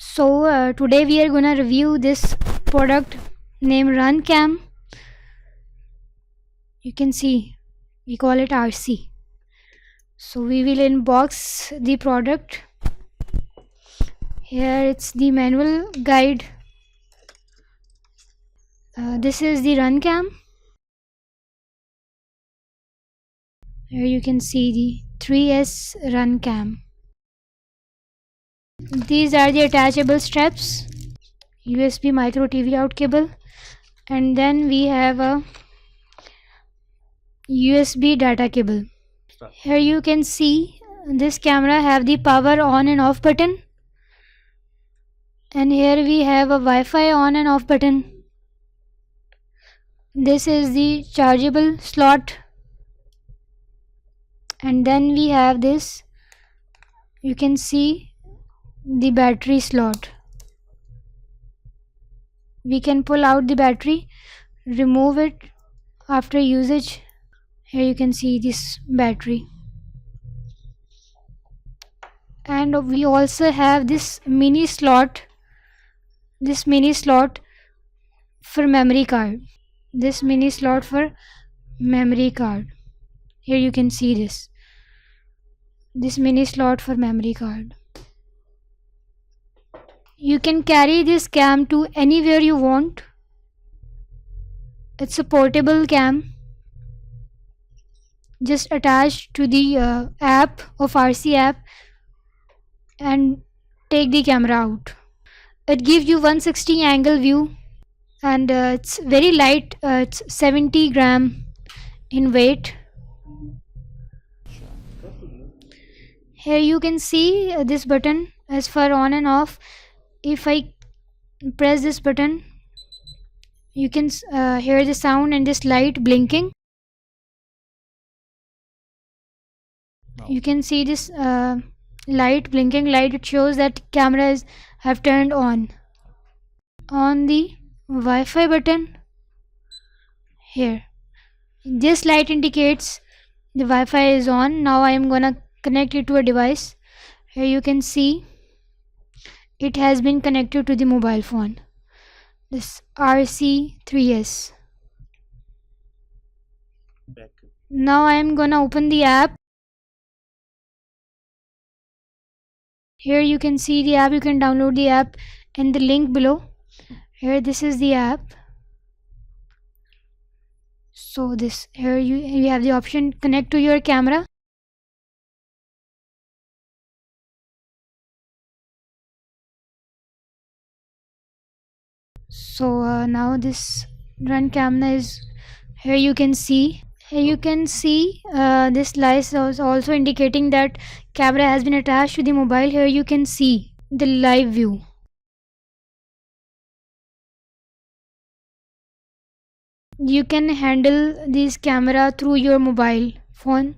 So today we are gonna review this product named RunCam. You can see we call it RC. So we will unbox the product. Here it's the manual guide. This is the RunCam. Here you can see the 3S RunCam. These are the attachable straps, USB micro TV out cable, and then we have a USB data cable. Here you can see this camera have the power on and off button, and here we have a Wi-Fi on and off button. This is the chargeable slot, and then we have this, you can see the battery slot. We can pull out the battery, remove it after usage. Here you can see this battery, and we also have this mini slot for memory card. Here you can see this mini slot for memory card. You can carry this cam to anywhere you want. It's a portable cam, just attached to the app of RC app and take the camera out. It gives you 160 angle view, and it's very light. It's 70 gram in weight. Here you can see this button as for on and off. If I press this button, you can hear the sound and this light blinking. You can see this blinking light. It shows that cameras have turned on. On the Wi-Fi button, here this light indicates the Wi-Fi is on. Now I am gonna connect it to a device. Here you can see it has been connected to the mobile phone, this RC3S. Now I am gonna open the app. Here you can see the app. You can download the app in the link below. Here this is the app. So here you have the option connect to your camera. So now this run camera is here. You can see this light is also indicating that camera has been attached to the mobile. Here you can see the live view. You can handle this camera through your mobile phone.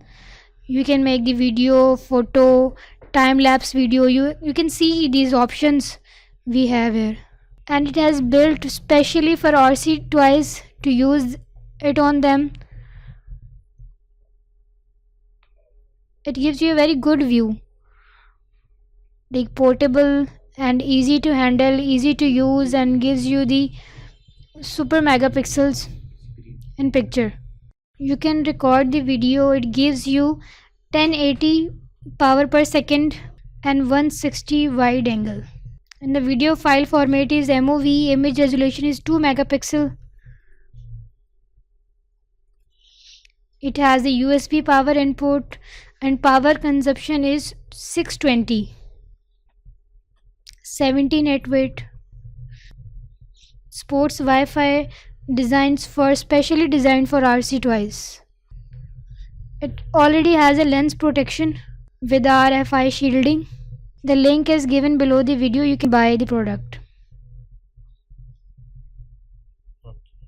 You can make the video, photo, time-lapse video. You can see these options we have here, and it has built specially for RC toys to use it on them. It gives you a very good view, like portable and easy to handle, easy to use, and gives you the super megapixels in picture. You can record the video. It gives you 1080 power per second and 160 wide angle, and the video file format is MOV. Image resolution is 2 megapixel. It has a USB power input, and power consumption is 620, 17 weight. Sports Wi-Fi specially designed for RC toys. It already has a lens protection with RFI shielding. The link is given below the video. You can buy the product.